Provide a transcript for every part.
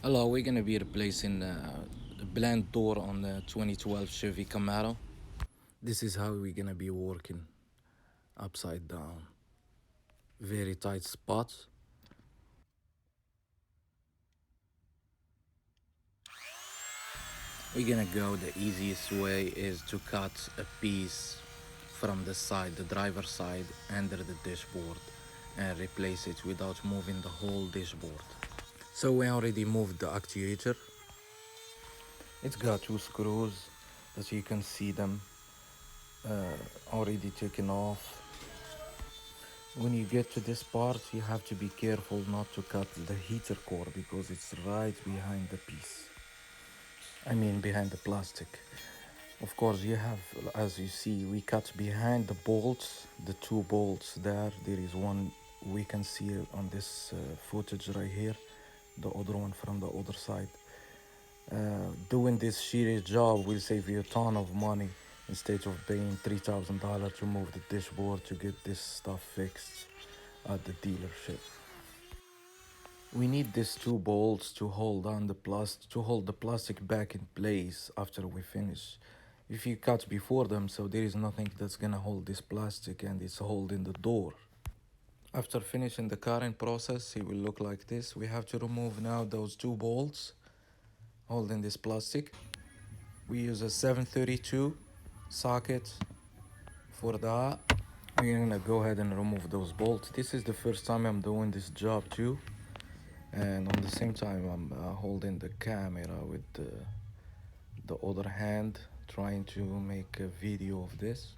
Hello, we're gonna be replacing the blend door on the 2012 Chevy Camaro. This is how we're gonna be working upside down. Very tight spots. We're gonna go the easiest way is to cut a piece from the side, the driver's side, under the dashboard and replace it without moving the whole dashboard. So we already moved the actuator. It's got two screws as you can see them already taken off. When you get to this part, you have to be careful not to cut the heater core because it's right behind the piece. I mean, behind the plastic. Of course, you have, as you see, we cut behind the bolts, the two bolts there. There is one we can see on this footage right here, the other one from the other side. Doing this serious job will save you a ton of money instead of paying $3,000 to move the dashboard to get this stuff fixed at the dealership. We need these two bolts to hold on the plastic back in place after we finish. If you cut before them, so there is nothing that's gonna hold this plastic and it's holding the door. After finishing the cutting process, it will look like this. We have to remove now those two bolts holding this plastic. We use a 732 socket for that. We're gonna go ahead and remove those bolts. This is the first time I'm doing this job too, and on the same time I'm holding the camera with the other hand, trying to make a video of this.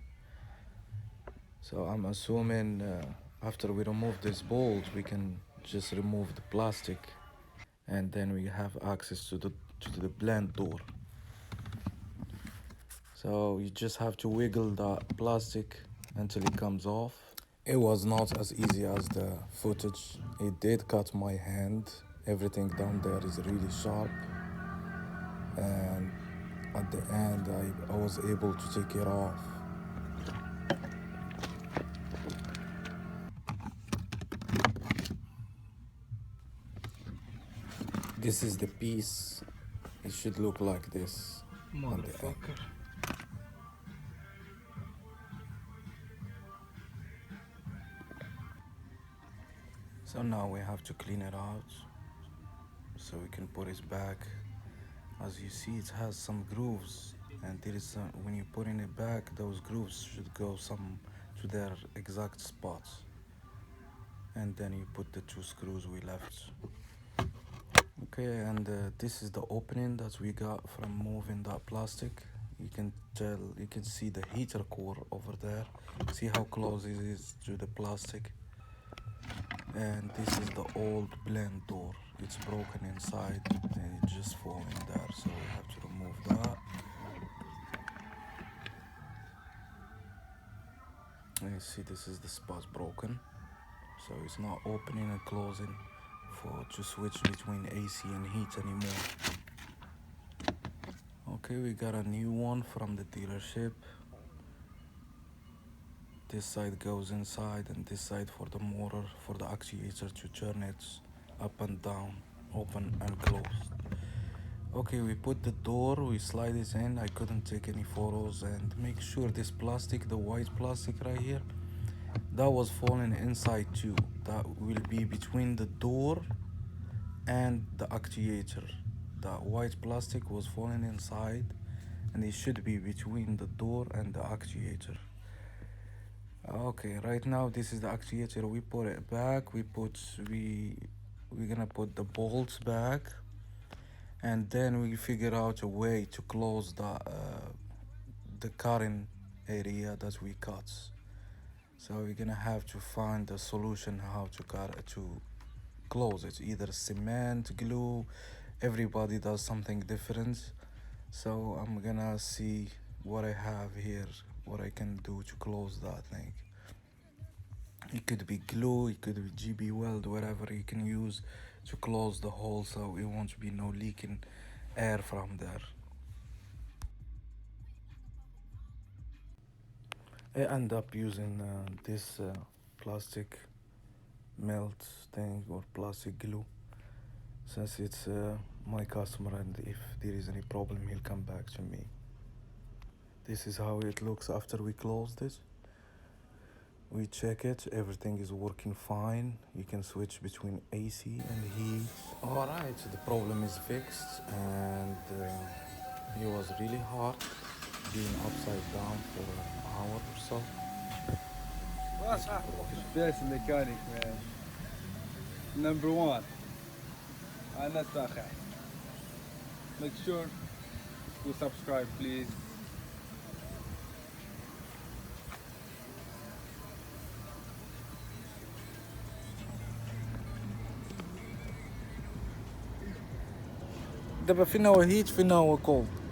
So I'm assuming after we remove this bolt, we can just remove the plastic, and then we have access to the blend door. So you just have to wiggle the plastic until it comes off. It was not as easy as the footage. It did cut my hand. Everything down there is really sharp. And at the end, I was able to take it off. This is the piece. It should look like this. Motherfucker. So now we have to clean it out so we can put it back. As you see, it has some grooves, and there is when you're putting it back, those grooves should go some to their exact spots. And then you put the two screws we left. Okay, and this is the opening that we got from moving that plastic. You can see the heater core over there. See how close it is to the plastic. And this is the old blend door. It's broken inside and it just falling there, so we have to remove that. And you see this is the spot broken, so it's not opening and closing to switch between AC and heat anymore. Okay, we got a new one from the dealership. This side goes inside and this side for the motor, for the actuator to turn it up and down, open and close. Okay, we put the door, we slide it in. I couldn't take any photos, and make sure this plastic, the white plastic right here, that was falling inside too. That will be between the door and the actuator. That white plastic was falling inside, and it should be between the door and the actuator. Okay, right now this is the actuator. We put it back. We're gonna put the bolts back, and then we figure out a way to close the cutting area that we cut. So we're gonna have to find a solution how to close it. Either cement, glue. Everybody does something different. So I'm gonna see what I have here, what I can do to close that thing. It could be glue, it could be GB weld, whatever you can use to close the hole so it won't be no leaking air from there. I end up using this plastic melt thing or plastic glue since it's my customer, and if there is any problem, he'll come back to me. This is how it looks after we close this. We check it, everything is working fine. You can switch between AC and heat. Alright, so the problem is fixed, and he was really hot, being upside down for an hour or so. Best mechanic, man. Number one. أنا أستاخر. Make sure to subscribe, please. دابا فينا هو هيت فينا هو كولد.